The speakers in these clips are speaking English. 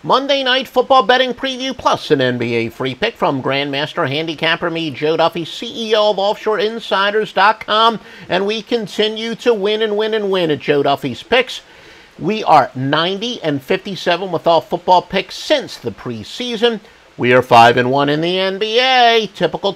Monday Night Football betting preview plus an NBA free pick from Grandmaster Handicapper me, Joe Duffy, CEO of OffshoreInsiders.com, and we continue to win and win and win at Joe Duffy's Picks. We are 90-57 with all football picks since the preseason. We are 5-1 in the NBA. Typical.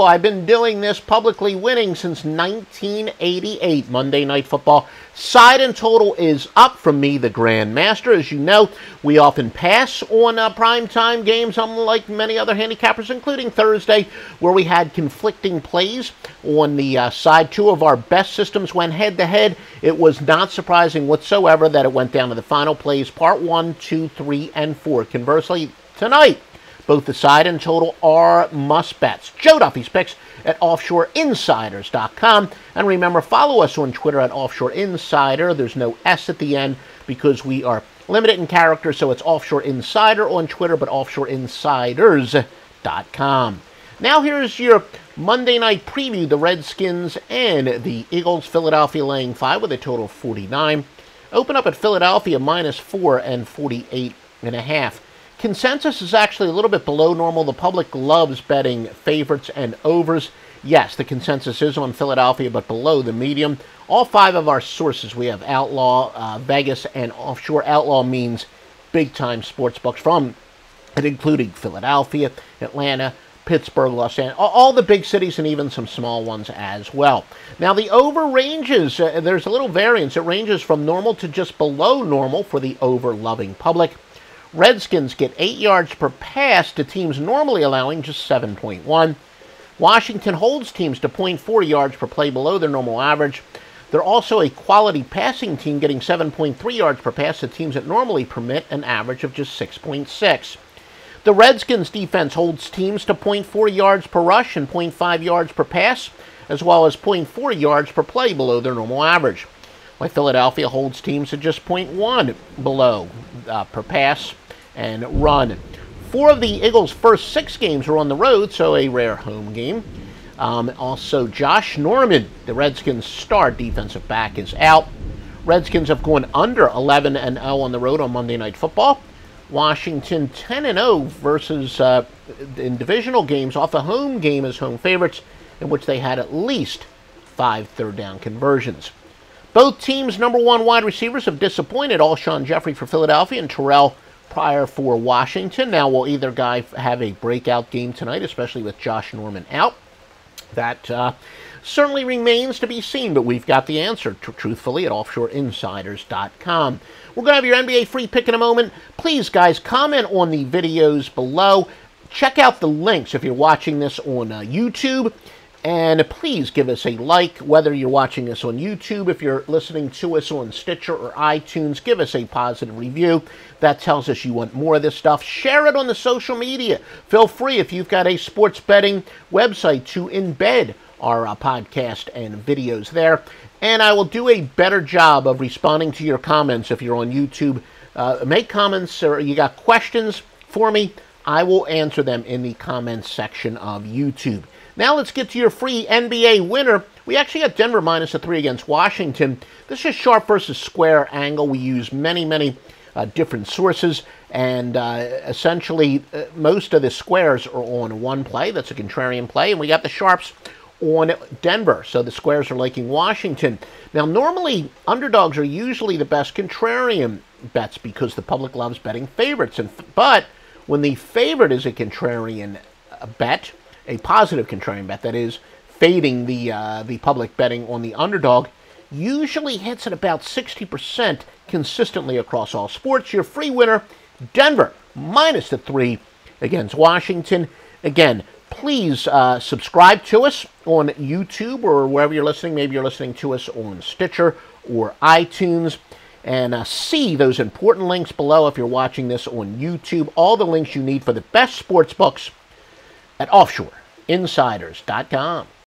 I've been doing this publicly, winning since 1988. Monday Night Football side and total is up from me, the Grandmaster. As you know, we often pass on primetime games, unlike many other handicappers, including Thursday, where we had conflicting plays on the side. Two of our best systems went head-to-head. It was not surprising whatsoever that it went down to the final plays, part 1, 2, 3, and 4. Conversely, tonight, both the side and total are must-bets. Joe Duffy's Picks at OffshoreInsiders.com. And remember, follow us on Twitter at OffshoreInsider. There's no S at the end because we are limited in character, so it's Offshore Insider on Twitter, but OffshoreInsiders.com. Now here's your Monday night preview. The Redskins and the Eagles. Philadelphia laying 5 with a total of 49. Open up at Philadelphia -4 and 48.5. Consensus is actually a little bit below normal. The public loves betting favorites and overs. Yes, the consensus is on Philadelphia, but below the medium. All 5 of our sources, we have Outlaw, Vegas, and Offshore. Outlaw means big-time sports books from and including Philadelphia, Atlanta, Pittsburgh, Los Angeles, all the big cities, and even some small ones as well. Now, the over ranges, there's a little variance. It ranges from normal to just below normal for the over-loving public. Redskins get 8 yards per pass to teams normally allowing just 7.1. Washington holds teams to 0.4 yards per play below their normal average. They're also a quality passing team, getting 7.3 yards per pass to teams that normally permit an average of just 6.6. The Redskins defense holds teams to 0.4 yards per rush and 0.5 yards per pass, as well as 0.4 yards per play below their normal average. While Philadelphia holds teams to just 0.1 below per pass and run. 4 of the Eagles' first 6 games are on the road, so a rare home game. Also, Josh Norman, the Redskins' star defensive back, is out. Redskins have gone under 11-0 on the road on Monday Night Football. Washington 10-0 versus in divisional games off a home game as home favorites, in which they had at least 5 third-down conversions. Both teams' number 1 wide receivers have disappointed. Alshon Jeffrey for Philadelphia and Terrell Pryor for Washington. Now, will either guy have a breakout game tonight, especially with Josh Norman out? That certainly remains to be seen, but we've got the answer, truthfully, at OffshoreInsiders.com. We're going to have your NBA free pick in a moment. Please, guys, comment on the videos below. Check out the links if you're watching this on YouTube. And please give us a like, whether you're watching us on YouTube. If you're listening to us on Stitcher or iTunes, give us a positive review. That tells us you want more of this stuff. Share it on the social media. Feel free, if you've got a sports betting website, to embed our podcast and videos there. And I will do a better job of responding to your comments if you're on YouTube. Make comments, or you got questions for me, I will answer them in the comments section of YouTube. Now let's get to your free NBA winner. We actually got Denver -3 against Washington. This is sharp versus square angle. We use many different sources, and essentially most of the squares are on one play. That's a contrarian play, and we got the sharps on Denver, so the squares are liking Washington. Now, normally, underdogs are usually the best contrarian bets because the public loves betting favorites. But when the favorite is a contrarian bet, a positive contrarian bet, that is, fading the public betting on the underdog, usually hits at about 60% consistently across all sports. Your free winner, Denver, -3 against Washington. Again, please subscribe to us on YouTube or wherever you're listening. Maybe you're listening to us on Stitcher or iTunes. And see those important links below if you're watching this on YouTube. All the links you need for the best sports books at OffshoreInsiders.com.